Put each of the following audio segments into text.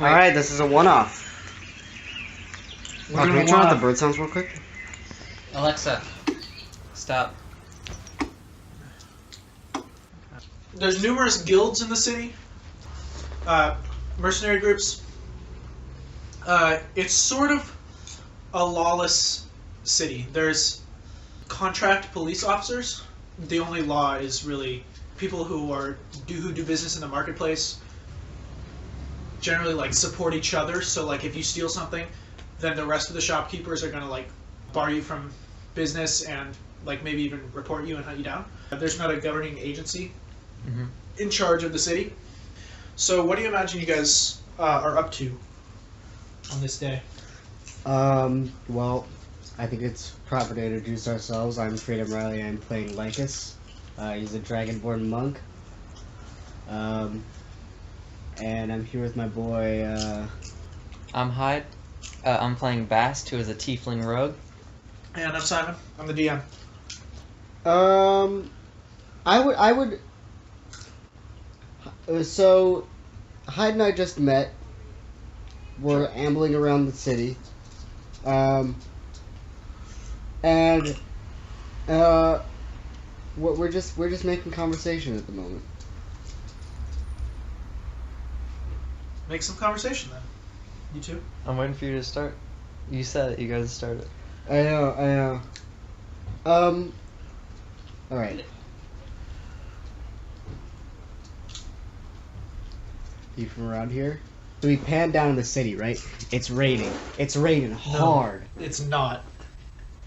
Alright, this is a one-off. Can we turn off the bird sounds real quick? Alexa, stop. There's numerous guilds in the city. Mercenary groups. It's sort of a lawless city. There's contract police officers. The only law is really people who do business in the marketplace. Generally, like, support each other. So, like, if you steal something, then the rest of the shopkeepers are gonna, like, bar you from business and, like, maybe even report you and hunt you down. There's not a governing agency in charge of the city. So, what do you imagine you guys are up to on this day? Well, I think it's proper to introduce ourselves. I'm Freedom Riley. I'm playing Lycus. He's a Dragonborn monk. And I'm here with my boy, I'm Hyde. I'm playing Bast, who is a tiefling rogue. And I'm Simon. I'm the DM. I would. So, Hyde and I just met. We're ambling around the city. And we're just making conversation at the moment. Make some conversation then. You two? I'm waiting for you to start. You said it, you guys started. I know. Alright. You from around here? So we pan down in the city, right? It's raining. It's raining hard. No, it's not.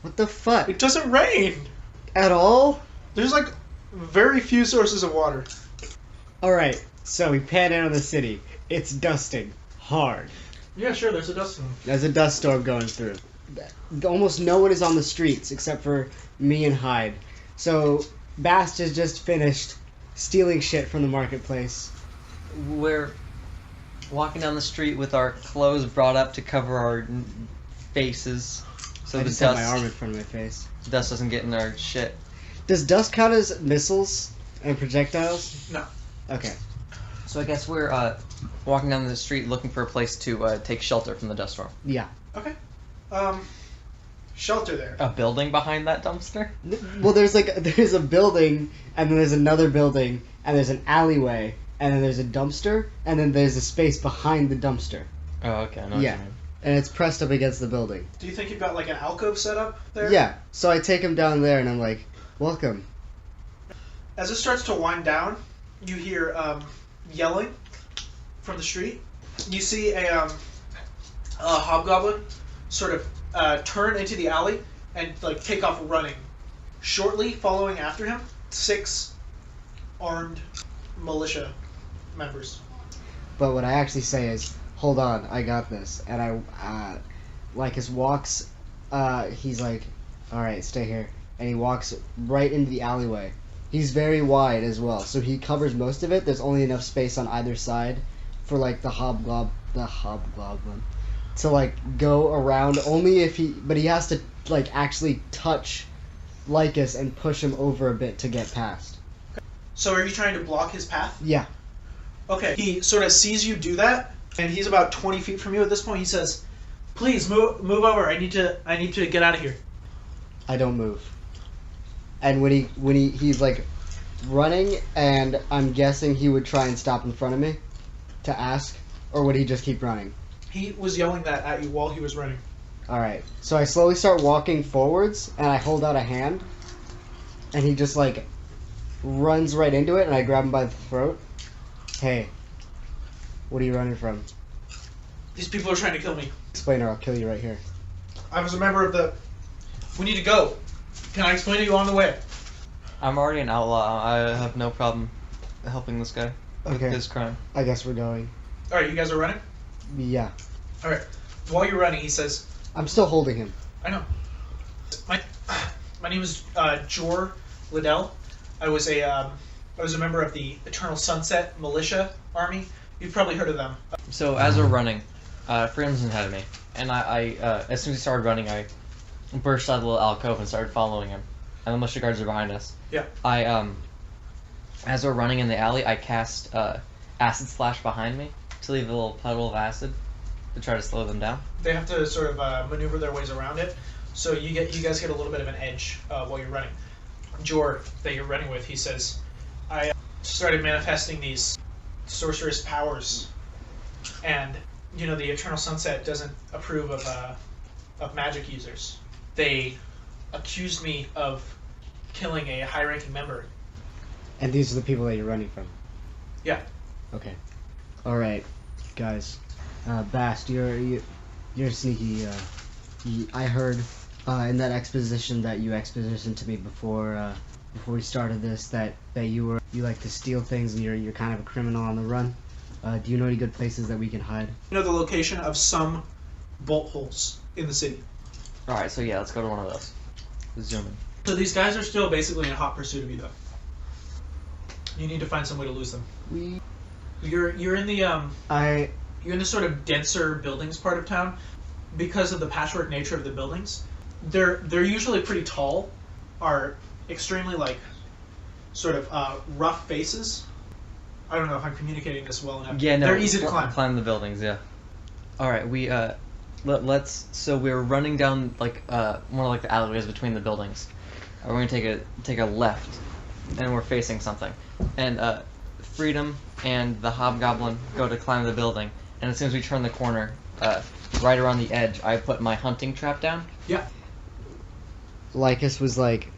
What the fuck? It doesn't rain! At all? There's, like, very few sources of water. Alright, so we pan down in the city. It's dusting hard. Yeah, sure, there's a dust storm. There's a dust storm going through. Almost no one is on the streets except for me and Hyde. So Bast has just finished stealing shit from the marketplace. We're walking down the street with our clothes brought up to cover our faces, so I the just have my dust, arm in front of my face. dust doesn't get in our shit. Does dust count as missiles and projectiles? No. Okay. So I guess we're walking down the street looking for a place to take shelter from the dust storm. Yeah. Okay. Shelter there. A building behind that dumpster? Well, there's a building, and then there's another building, and there's an alleyway, and then there's a dumpster, and then there's a space behind the dumpster. Oh, okay. I know what you mean. And it's pressed up against the building. Do you think you've got, like, an alcove set up there? Yeah. So I take him down there, and I'm like, welcome. As it starts to wind down, you hear yelling from the street. You see a hobgoblin sort of turn into the alley and, like, take off running. Shortly following after him, 6 armed militia members. But what I actually say is, hold on, I got this. And Lycus walks, he's like, alright, stay here. And he walks right into the alleyway. He's very wide as well, so he covers most of it. There's only enough space on either side for, like, the hobgoblin to, like, go around. Only if but he has to, like, actually touch Lycus and push him over a bit to get past. So are you trying to block his path? Yeah. Okay. He sort of sees you do that, and he's about 20 feet from you at this point. He says, "Please move over. I need to get out of here." I don't move. And when he's like running, and I'm guessing he would try and stop in front of me to ask, or would he just keep running? He was yelling that at you while he was running. Alright, so I slowly start walking forwards, and I hold out a hand, and he just, like, runs right into it, and I grab him by the throat. Hey, what are you running from? These people are trying to kill me. Explain or I'll kill you right here. I was a member of the... We need to go. Can I explain to you on the way? I'm already an outlaw. I have no problem helping this guy with his crime. I guess we're going. Alright, you guys are running? Yeah. Alright. While you're running, he says... I'm still holding him. I know. My name is Jor Liddell. I was a member of the Eternal Sunset Militia Army. You've probably heard of them. So as we're running, Freedom's ahead of me, and I as soon as he started running, I burst out of the little alcove and started following him. And the militia guards are behind us. Yeah. As we're running in the alley, I cast Acid Slash behind me, to leave a little puddle of acid to try to slow them down. They have to sort of maneuver their ways around it, so you guys get a little bit of an edge while you're running. Jor, that you're running with, he says, I started manifesting these sorcerous powers, and the Eternal Sunset doesn't approve of magic users. They accused me of killing a high-ranking member. And these are the people that you're running from? Yeah. Okay. Alright, guys. Bast, you're sneaky. I heard in that exposition that you expositioned to me before we started this that you like to steal things and you're kind of a criminal on the run. Do you know any good places that we can hide? You know the location of some bolt holes in the city. Alright, so yeah, let's go to one of those. Zoom in. So these guys are still basically in hot pursuit of you, though. You need to find some way to lose them. You're in the you're in the sort of denser buildings part of town. Because of the patchwork nature of the buildings, they're usually pretty tall, are extremely sort of rough faces. I don't know if I'm communicating this well enough. Yeah, no, they're easy to climb. Climb the buildings, yeah. All right, we let's. So we're running down more like the alleyways between the buildings. We're gonna take a left, and we're facing something. And Freedom and the Hobgoblin go to climb the building, and as soon as we turn the corner, right around the edge, I put my hunting trap down. Yeah. Lycus was like,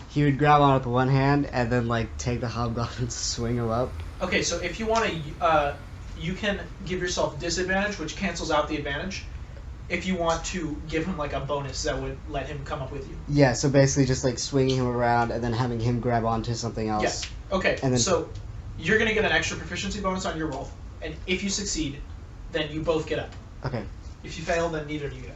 he would grab on with one hand and then take the Hobgoblin to swing him up. Okay, so if you want to, you can give yourself disadvantage, which cancels out the advantage. If you want to give him a bonus that would let him come up with you. Yeah, so basically just swinging him around and then having him grab onto something else. Yes. Okay. And then so you're gonna get an extra proficiency bonus on your roll, and if you succeed, then you both get up. Okay. If you fail, then neither do you get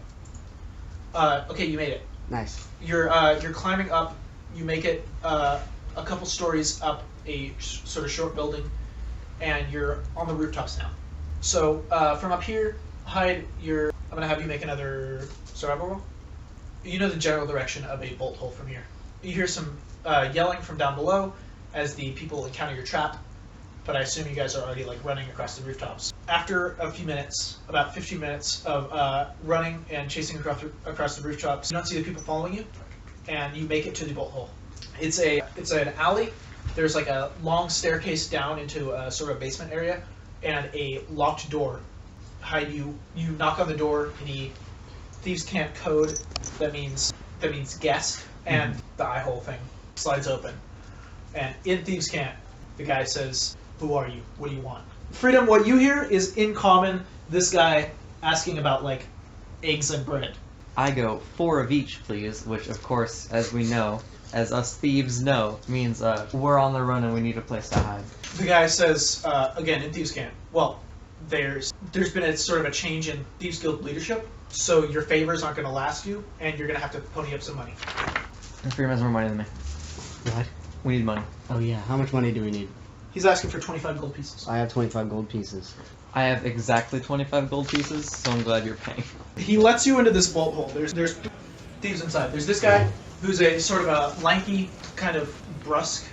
up. Okay, you made it. Nice. You're climbing up. You make it a couple stories up a sort of short building, and you're on the rooftops now. So from up here, Hyde, I'm gonna have you make another survival roll. You know the general direction of a bolt hole from here. You hear some yelling from down below as the people encounter your trap, but I assume you guys are already running across the rooftops. After a few minutes, about 15 minutes of running and chasing across the rooftops, you don't see the people following you, and you make it to the bolt hole. It's an alley. There's a long staircase down into a sort of basement area, and a locked door. Hyde, you knock on the door. The thieves' cant code that means guest, and the eye hole thing slides open. And in thieves' cant, the guy says, "Who are you? What do you want?" Freedom, what you hear is in common this guy asking about eggs and bread. I go 4 of each, please, which of course, as we know, as us thieves know, means we're on the run and we need a place to hide. The guy says, again in thieves' cant, well, there's been a sort of a change in Thieves Guild leadership, so your favors aren't going to last you, and you're going to have to pony up some money. And Freedom has more money than me. What? We need money. Oh yeah, how much money do we need? He's asking for 25 gold pieces. I have 25 gold pieces. I have exactly 25 gold pieces, so I'm glad you're paying. He lets you into this bolt hole. There's thieves inside. There's this guy who's a sort of a lanky, kind of brusque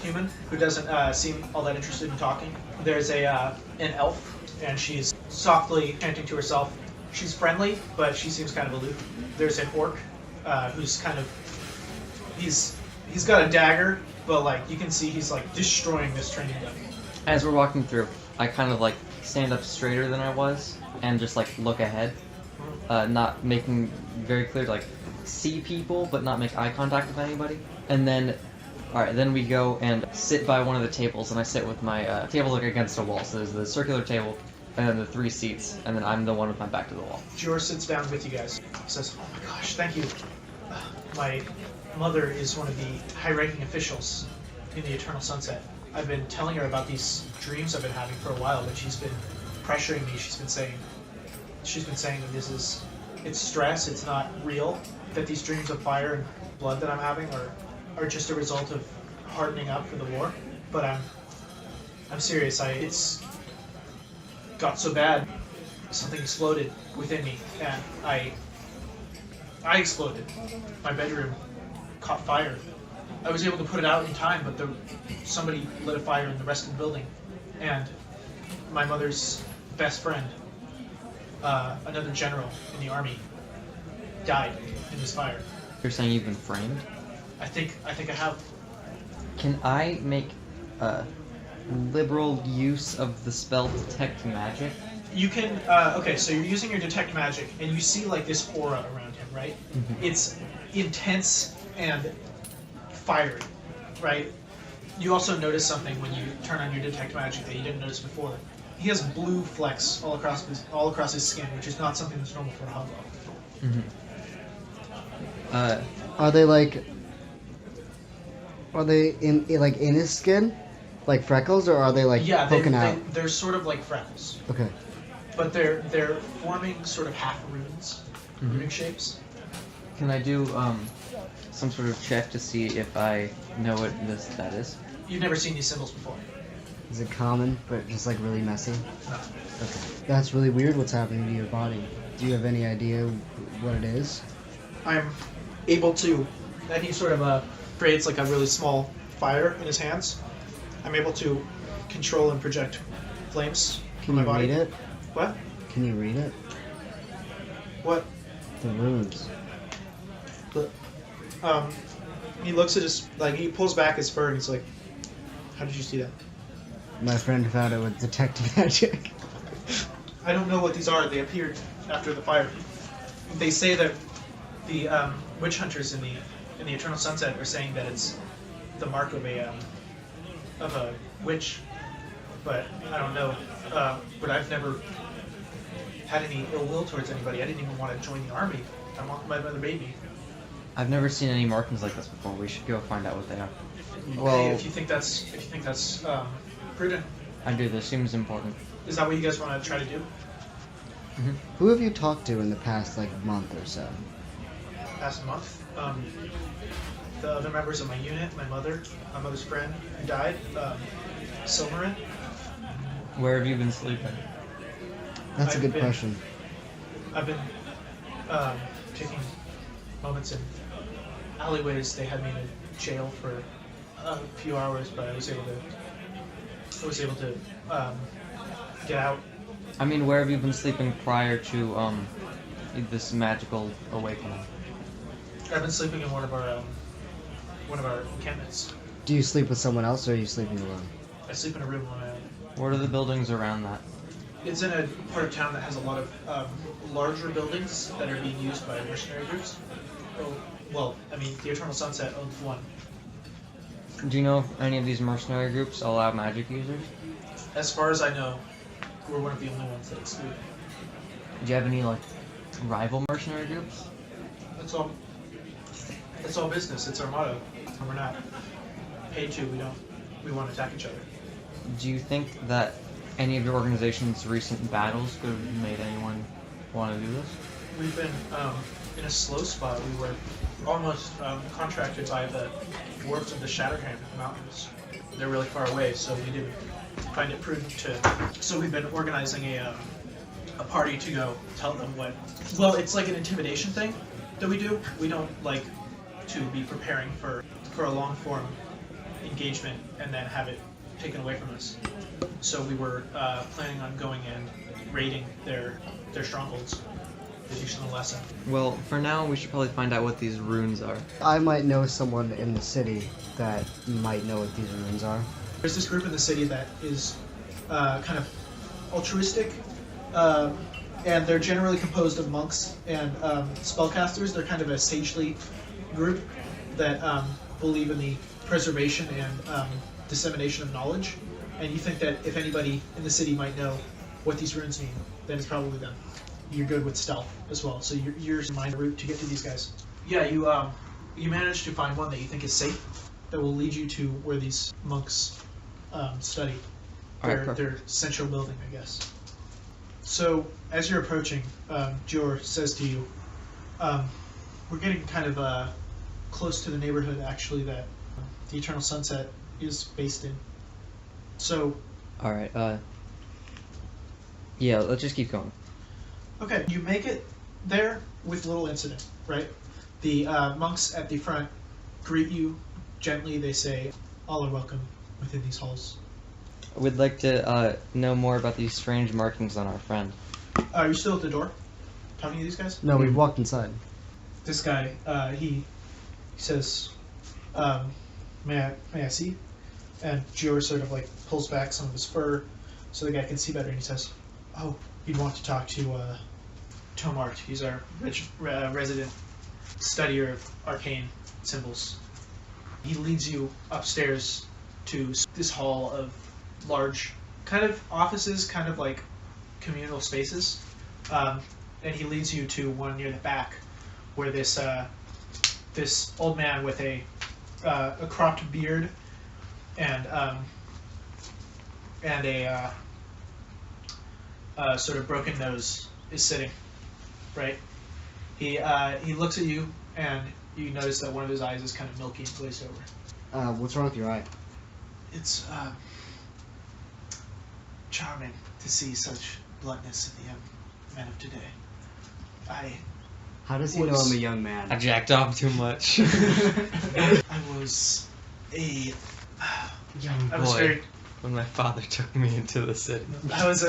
human who doesn't seem all that interested in talking. There's an elf, and she's softly chanting to herself. She's friendly, but she seems kind of aloof. There's an orc who's kind of he's got a dagger, but you can see he's destroying this training gun. As we're walking through, I kind of stand up straighter than I was and just look ahead, not making very clear to see people but not make eye contact with anybody. And then, alright, then we go and sit by one of the tables, and I sit with my table against a wall. So there's the circular table and then the 3 seats, and then I'm the one with my back to the wall. Jor sits down with you guys. Says, "Oh my gosh, thank you. My mother is one of the high-ranking officials in the Eternal Sunset. I've been telling her about these dreams I've been having for a while, but she's been pressuring me. She's been saying that it's stress, it's not real, that these dreams of fire and blood that I'm having are just a result of hardening up for the war. But I'm serious. It's got so bad, something exploded within me, and I exploded. My bedroom caught fire. I was able to put it out in time, but somebody lit a fire in the rest of the building, and my mother's best friend, another general in the army, died in this fire. You're saying you've been framed? I think I have. Can I make liberal use of the spell Detect Magic? You can. Okay, so you're using your detect magic, and you see like this aura around him, right? Mhm. It's intense and fiery, right? You also notice something when you turn on your detect magic that you didn't notice before. He has blue flecks all across his skin, which is not something that's normal for a hobgoblin. Mm-hmm. Are they in his skin, like freckles, or are they like poking out? They're sort of like freckles, Okay. but they're forming sort of half runes, runic shapes. Can I do some sort of check to see if I know what that is? You've never seen these symbols before. Is it common, but just like really messy? No. Okay. That's really weird. What's happening to your body? Do you have any idea what it is? I'm able to, and he sort of creates like a really small fire in his hands. I'm able to control and project flames from Can my you body. read it? What? Can you read it? What? The runes. But, he looks at his, like, he pulls back his fur and he's like, how did you see that? My friend found it with detect magic. I don't know what these are. They appeared after the fire. They say that the witch hunters in the Eternal Sunset are saying that it's the mark of a witch, but I don't know. But I've never had any ill will towards anybody. I didn't even want to join the army. I want my mother baby. I've never seen any markings like this before. We should go find out what they are. Okay, if you think that's prudent, I do. This seems important. is that what you guys want to try to do? Who have you talked to in the past month or so? Past month, the other members of my unit, my mother's friend who died, Silmarin. Where have you been sleeping? That's a good question. I've been taking moments in alleyways. They had me in a jail for a few hours, but I was able to get out. I mean, where have you been sleeping prior to this magical awakening? I've been sleeping in one of our encampments. Do you sleep with someone else, or are you sleeping alone? I sleep in a room on my own. What are the buildings around that? It's in a part of town that has a lot of larger buildings that are being used by mercenary groups. Oh, well, I mean, the Eternal Sunset owns one. Do you know if any of these mercenary groups allow magic users? As far as I know, we're one of the only ones that exclude. Do you have any rival mercenary groups? That's all. That's all business. It's our motto, and we're not paid to. We want to attack each other. Do you think that any of your organization's recent battles could have made anyone want to do this? We've been in a slow spot. We were almost contracted by the dwarves of the Shatterhand Mountains. They're really far away, so we didn't find it prudent to. So we've been organizing a party to go tell them what. Well, it's like an intimidation thing that we do. We don't like to be preparing for a long form engagement and then have it taken away from us. So we were planning on going and raiding their strongholds to teach them a lesson. Well, for now, we should probably find out what these runes are. I might know someone in the city that might know what these runes are. There's this group in the city that is kind of altruistic, and they're generally composed of monks and spellcasters. They're kind of a sagely group that believe in the preservation and dissemination of knowledge. And you think that if anybody in the city might know what these runes mean, then it's probably them. You're good with stealth as well, so you're mind a route to get to these guys. Yeah, you managed to find one that you think is safe, that will lead you to where these monks study. Their central building, I guess. So as you're approaching, Jor says to you, we're getting kind of close to the neighborhood actually that the Eternal Sunset is based in. So. Alright, yeah, let's just keep going. Okay, you make it there with little incident, right? The monks at the front greet you gently. They say, all are welcome within these halls. We'd like to know more about these strange markings on our friend. Are you still at the door? Talking to these guys? No, we've walked inside. This guy, he says, may I see? And Gior sort of like pulls back some of his fur so the guy can see better, and he says, oh, you'd want to talk to Tomart. He's our resident studier of arcane symbols. He leads you upstairs to this hall of large kind of offices, kind of like communal spaces. And he leads you to one near the back where this old man with a cropped beard and a sort of broken nose is sitting. Right? He looks at you, and you notice that one of his eyes is kind of milky and glazed over. What's wrong with your eye? It's charming to see such bluntness in the young men of today. How does he know I'm a young man? I jacked off too much. I was a Young I was boy. very When my father took me into the city. I was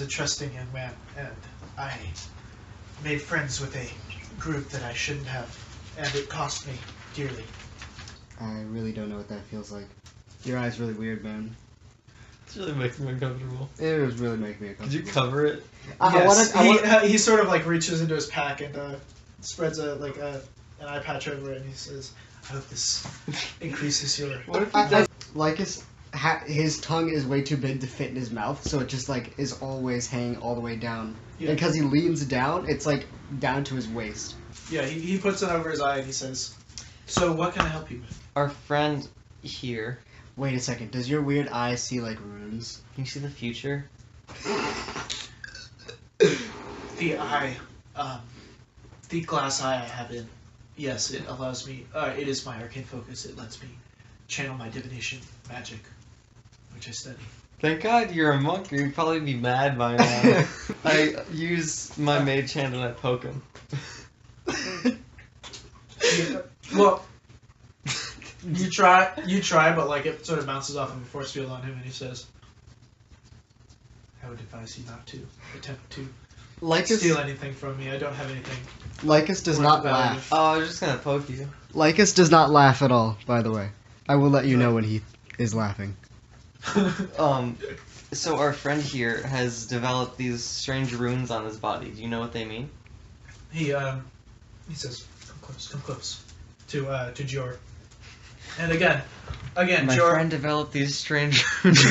a trusting young man, and I made friends with a group that I shouldn't have, and it cost me dearly. I really don't know what that feels like. Your eye's really weird, man. It's really making me uncomfortable. It was really making me Could you uncomfortable. cover it? Yes, he sort of like reaches into his pack and spreads an eye patch over it, and he says, "I hope this increases your." What if he does? Lycus, his tongue is way too big to fit in his mouth, so it just like is always hanging all the way down. Yeah. And because he leans down, it's like down to his waist. Yeah, he puts it over his eye and he says, "So what can I help you with?" Our friend here. Wait a second, does your weird eye see like runes? Can you see the future? The eye, the glass eye I have in, yes, it allows me, it is my arcane focus. It lets me channel my divination magic, which I study. Thank God you're a monk, or you'd probably be mad by now. I use my mage hand and I poke him. Well, you try, but like it sort of bounces off of a force field on him, and he says, "I would advise you not to attempt to steal anything from me. I don't have anything." Lycus does worth not the value. laugh. Oh, I was just gonna poke you. Lycus does not laugh at all, by the way. I will let you know when he is laughing. So our friend here has developed these strange runes on his body. Do you know what they mean? He says, "Come close," to Gior. And again, My Gior. friend developed these strange runes.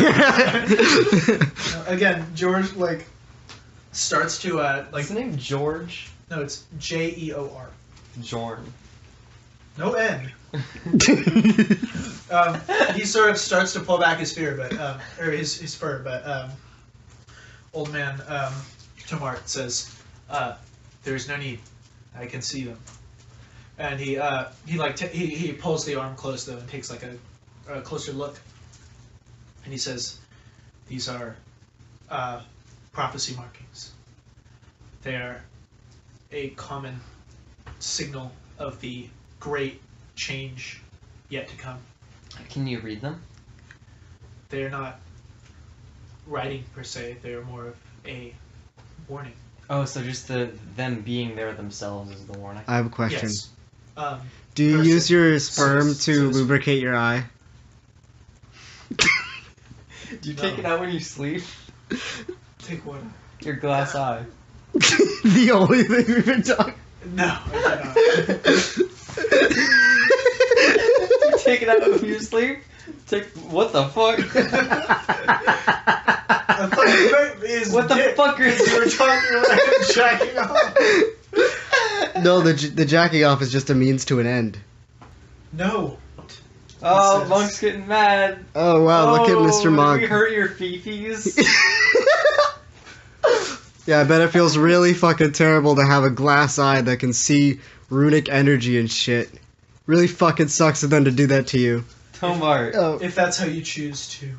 Again, George like starts to like. Is the name George? No, it's Jeor. Jorn. No N. He sort of starts to pull back his fear, but or his fur, but old man Tomart says, "There's no need. I can see them." And he pulls the arm close though and takes like a closer look, and he says, "These are prophecy markings. They are a common signal of the great change yet to come. Can you read them? They are not writing per se. They are more of a warning." Oh, so just them being there themselves is the warning. I have a question. Yes. Do you Person. use your sperm So- to lubricate your eye? Do you take it out when you sleep? Take one. Your glass eye. The only thing we've been talking. No, I do not. You take it out when you sleep? What the fuck? What the fuck are You were talking about him jacking off. No, the jacking off is just a means to an end. No. Oh, says- Monk's getting mad. Oh wow, look at Mr. Did Monk. we hurt your fifis? Yeah, I bet it feels really fucking terrible to have a glass eye that can see runic energy and shit. Really fucking sucks of them to do that to you. Tomart. Oh. If that's how you choose to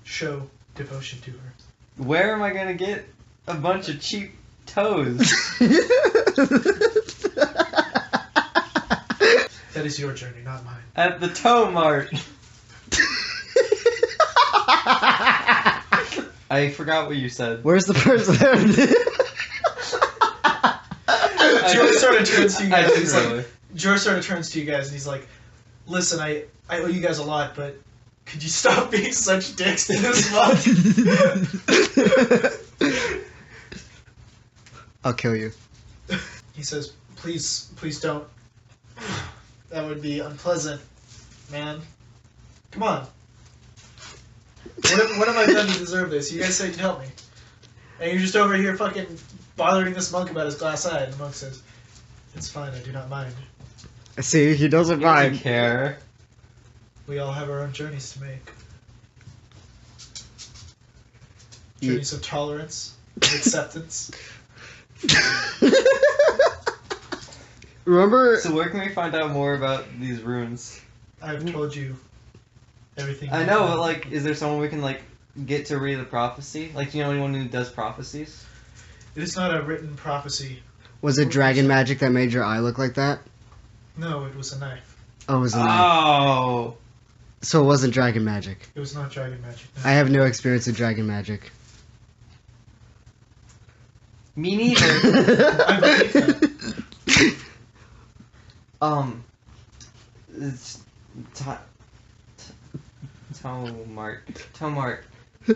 show devotion to her. Where am I gonna get a bunch of cheap toes? That is your journey, not mine. At the Toe Mart. I forgot what you said. Where's the person? George sort of turns to you guys. He's really. like, George sort of turns to you guys and he's like, "Listen, I owe you guys a lot, but could you stop being such dicks to this month?" I'll kill you. He says, "Please don't. That would be unpleasant, man. Come on. What have I done to deserve this? You guys said you'd help me. And you're just over here fucking bothering this monk about his glass eye." And the monk says, "It's fine, I do not mind. See, he doesn't He doesn't mind. care. We all have our own journeys to make. Ye- Journeys of tolerance, of acceptance." Remember? So where can we find out more about these runes? I've told you everything. I you know, know. but like, is there someone we can like get to read the prophecy? Like, do you know anyone who does prophecies? It is not a written prophecy. Was it dragon magic that made your eye look like that? No, it was a knife. Oh, it was a knife. Oh. So it wasn't dragon magic. It was not dragon magic. No. I have no experience with dragon magic. Me neither. I believe that. It's Tomart. Do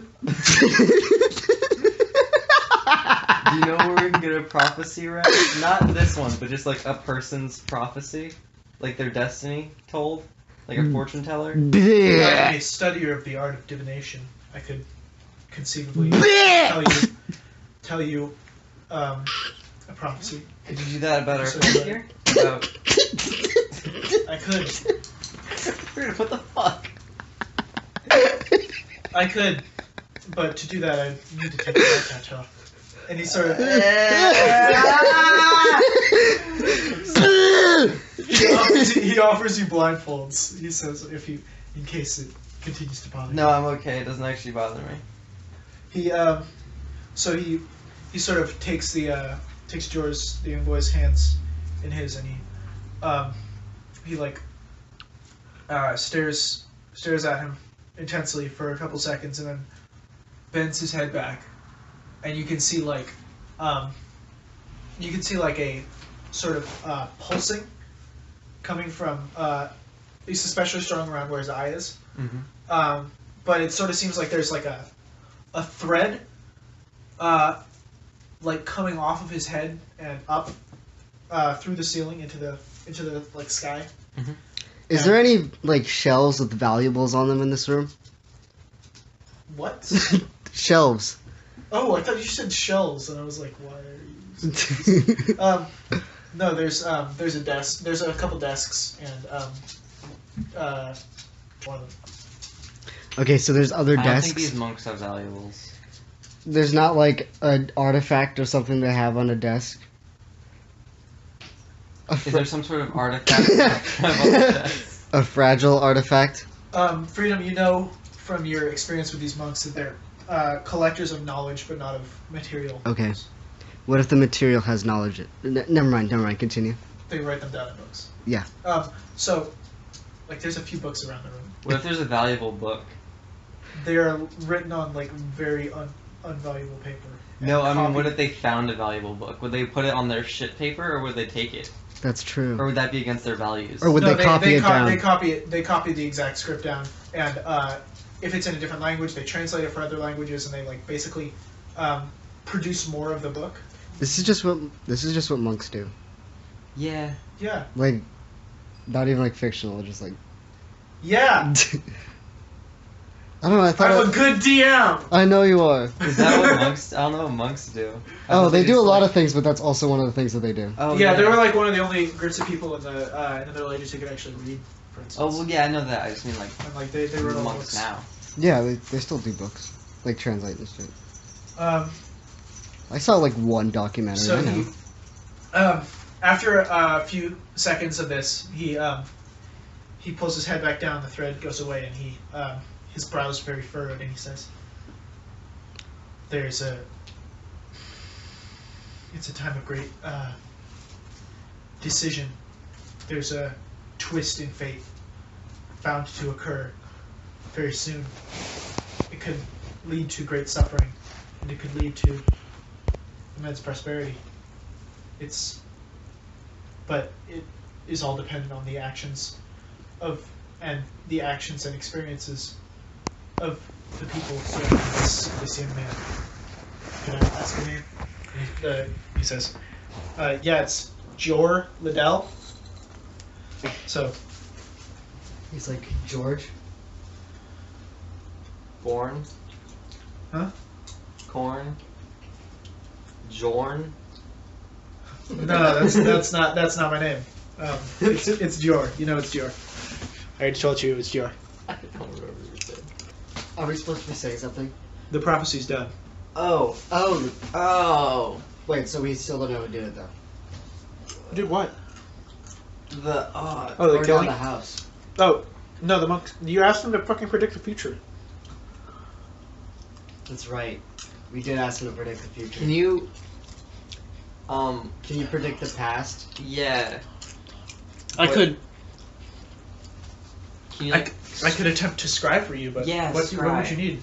you know where we can get a prophecy read? Not this one, but just like a person's prophecy, like their destiny told, like a fortune teller. Like Bleh. a studier of the art of divination, I could conceivably Bleh. tell you a prophecy. Could you do that about our So, friend here? About... I could. What the fuck? I could. But to do that, I need to take the eye patch off. And he sort of... he offers you blindfolds. He says, if you, in case it continues to bother you. No, I'm okay. It doesn't actually bother me. He so he sort of takes takes George, the young boy's hands in his, and he like stares at him intensely for a couple seconds, and then bends his head back, and you can see like a sort of pulsing coming from he's especially strong around where his eye is. Mm-hmm. But it sort of seems like there's like a thread like coming off of his head and up through the ceiling into the like sky. Mm-hmm. Is there any like shelves with valuables on them in this room? What? Shelves. Oh, I thought you said shells, and I was like, why are you? No, there's a desk. There's a couple desks and one of them. Okay, so there's other I don't desks. think these monks have valuables. There's not like an artifact or something they have on a desk. Is there some sort of artifact that I have on the desk? A fragile artifact? Freedom, you know from your experience with these monks that they're collectors of knowledge, but not of material. Okay. What if the material has knowledge? Never mind, continue. They write them down in books. Yeah. So, like, there's a few books around the room. What if there's a valuable book? They are written on, like, very unvaluable paper. No, I mean, copied. what if they found a valuable book? Would they put it on their shit paper, or would they take it? That's true. Or would that be against their values? Or would they copy it down? They copy it. They copy the exact script down, and if it's in a different language, they translate it for other languages, and they like basically produce more of the book. This is just what monks do. Yeah. Yeah. Like, not even like fictional, just like. Yeah. I don't know. I thought. I'm a good DM. I know you are. Is that what monks? I don't know what monks do. I Oh, thought they do a just, lot like- of things, but that's also one of the things that they do. Oh, Yeah, they were like one of the only groups of people in the Middle Ages who could actually read, for instance. Oh, well, yeah, I know that. I just mean like And like they wrote all monks books. now. Yeah, they still do books, like translate and shit. Um, I saw like one documentary. so I know. he, after a few seconds of this, he pulls his head back down, the thread goes away, and his brows very furrowed, and he says, it's a time of great decision. There's a twist in fate bound to occur very soon. It lead to great suffering, and it could lead to immense prosperity. But it is all dependent on the actions and experiences of the people surrounding this young man. Can I ask your name? He says, yeah, it's Jor Liddell. So He's like, George? Born. Huh? Corn. Jorn. No, that's not my name. It's Jor. You know it's Jor. I already told you it was Jor. I don't remember what you said. Are we supposed to be saying something? The prophecy's done. Oh. Oh. Oh. Wait, so we still don't know who did it, though. Did what? The Oh, the Burn down killing? the house. Oh, no, the monk. You asked him to fucking predict the future. That's right. We did ask him to predict the future. Can you... Can you predict the past? Yeah. I What- could. Can you, I, like... I could attempt to scribe for you, but Yeah, what would scribe. you need?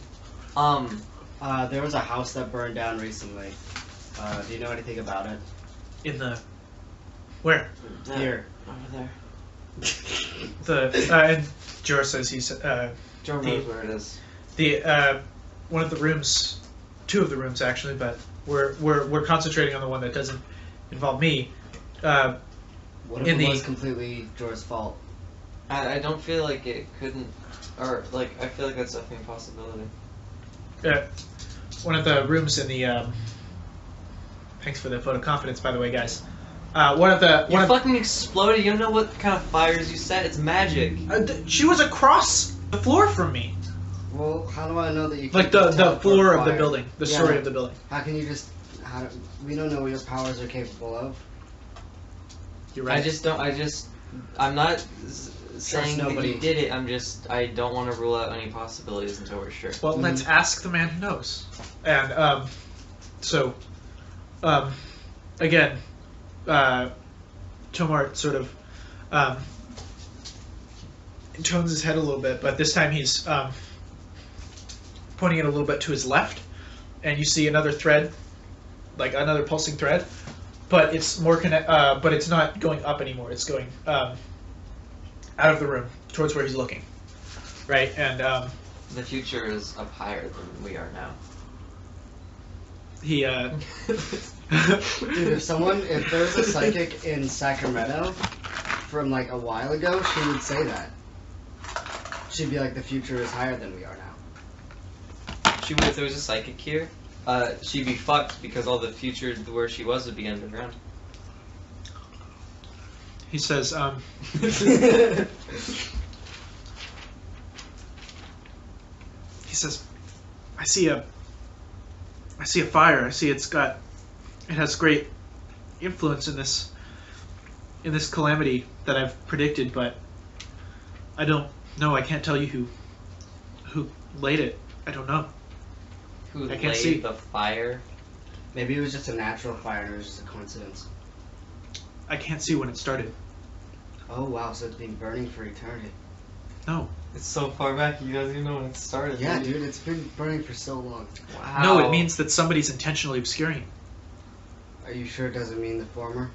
There was a house that burned down recently. Do you know anything about it? In the where? Here. Over there. And Jor says he's Jordan knows where it is. the one of the rooms, two of the rooms actually, but we're concentrating on the one that doesn't involve me. What if In it the- was completely Jor's fault? I don't feel like it couldn't... Or, like, I feel like that's definitely a possibility. One of the rooms in the. Thanks for the vote of confidence, by the way, guys. You fucking exploded. You don't know what kind of fires you set. It's magic. She was across the floor from me, Well, how do I know that you can like the teleport floor of the fire? building, the Yeah. story of the building. How can you just... we don't know what your powers are capable of. You're right. I'm not saying that nobody. you did it. I don't want to rule out any possibilities until we're sure. Well, let's ask the man who knows. And again, Tomar sort of turns his head a little bit, but this time he's pointing it a little bit to his left, and you see another thread, like another pulsing thread, but it's more but it's not going up anymore. It's going out of the room towards where he's looking, right? And The future is up higher than we are now. he Dude, if there was a psychic in Sacramento from like a while ago, she would say that. She'd be like, the future is higher than we are now. If there was a psychic here, she'd be fucked because all the future where she was would be underground. he says he says, I see a fire. I see it has great influence in this calamity that I've predicted, but I don't know. I can't tell you who laid it. I don't know. Who I can't laid see. the fire? Maybe it was just a natural fire and it was just a coincidence. I can't see when it started. Oh wow, so it's been burning for eternity. No. It's so far back, you guys even know when it started. Yeah, dude, it's been burning for so long. Wow. No, it means that somebody's intentionally obscuring it. Are you sure it doesn't mean the former?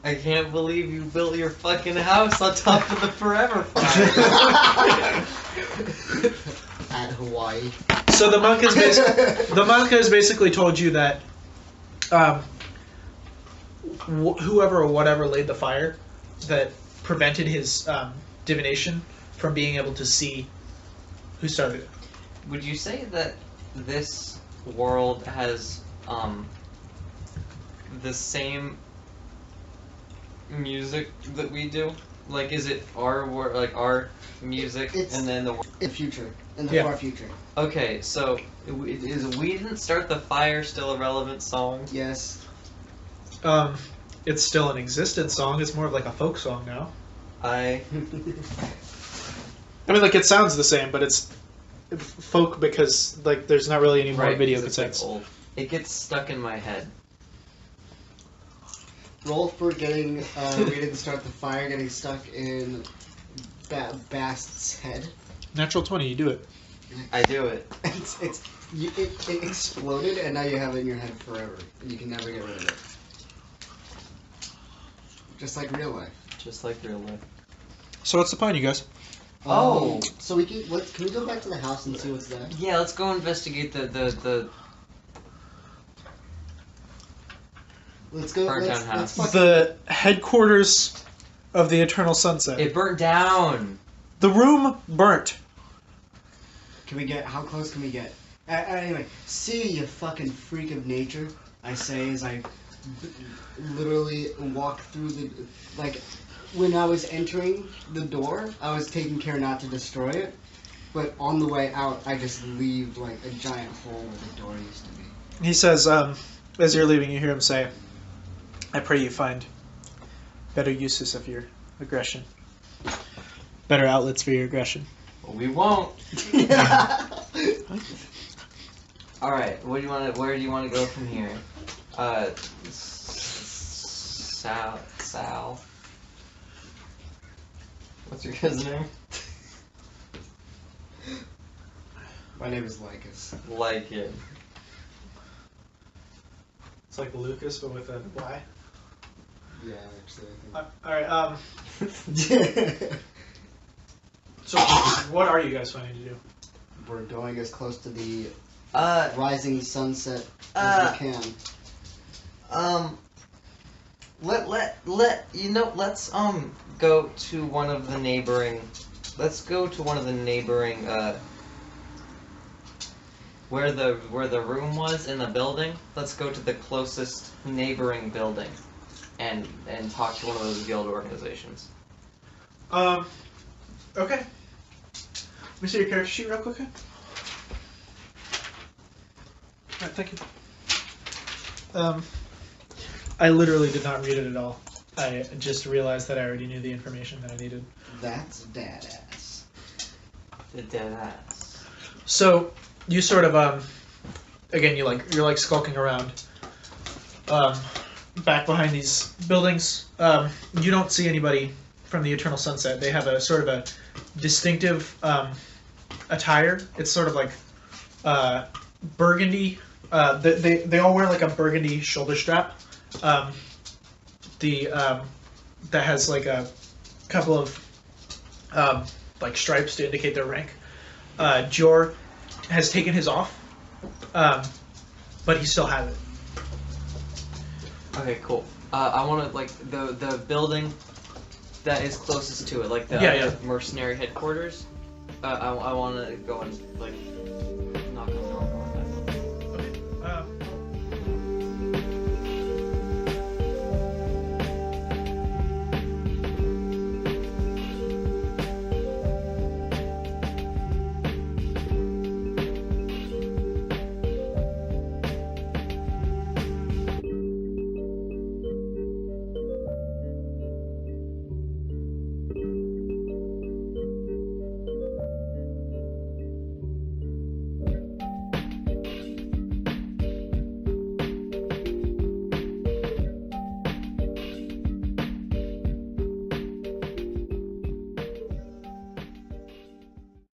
I can't believe you built your fucking house on top of the forever fire. At Hawaii. So the monk has basically told you that whoever or whatever laid the fire that prevented his divination from being able to see who started it. Would you say that this world has the same music that we do? Like, is it our music It's- and then the In the future. In the Yeah. far future. Okay, so is "We Didn't Start the Fire" still a relevant song? Yes. It's still an existent song. It's more of like a folk song now. I I mean, like, it sounds the same, but it's folk because, like, there's not really any more video 'cause it's, like, cassettes. old. It gets stuck in my head. Roll for getting, we didn't start the fire, getting stuck in Bast's head. Natural 20, you do it. I do it. It's It exploded, and now you have it in your head forever. And you can never get rid of it. Just like real life. Just like real life. So what's the plan, you guys? Oh. So we can. Can we go back to the house and see what's there? Yeah, let's go investigate the Let's go. Burnt Let's, down let's house. fucking- The headquarters of the Eternal Sunset. It burnt down. The room burnt. Can we get? How close can we get? Anyway, see you fucking freak of nature. I say as I literally walk through the like. When I was entering the door, I was taking care not to destroy it. But on the way out, I just leave like a giant hole where the door used to be. He says, as you're leaving, you hear him say, I pray you find better uses of your aggression. Better outlets for your aggression. Well, we won't. All right. What do you want? Where do you want to go from here? Sal. What's your cousin's name? My name is Lycus. Like it. It's like Lucas, but with a Y. Yeah, actually, Alright, I think. so what are you guys planning to do? We're going as close to the Uh. rising sunset as we can. Let's go to one of the neighboring. Let's go to one of the neighboring. Where the room was in the building. Let's go to the closest neighboring building, and talk to one of those guild organizations. Okay. Let me see your character sheet real quick. Alright, thank you. I literally did not read it at all. I just realized that I already knew the information that I needed. That's badass. The dead ass. So you sort of again you're like skulking around back behind these buildings. You don't see anybody from the Eternal Sunset. They have a sort of a distinctive attire. It's sort of like burgundy. They all wear like a burgundy shoulder strap. That has like a couple of like stripes to indicate their rank. Jor has taken his off, but he still has it. Okay, cool. I want to like the building that is closest to it, like the Yeah. mercenary headquarters. I want to go and like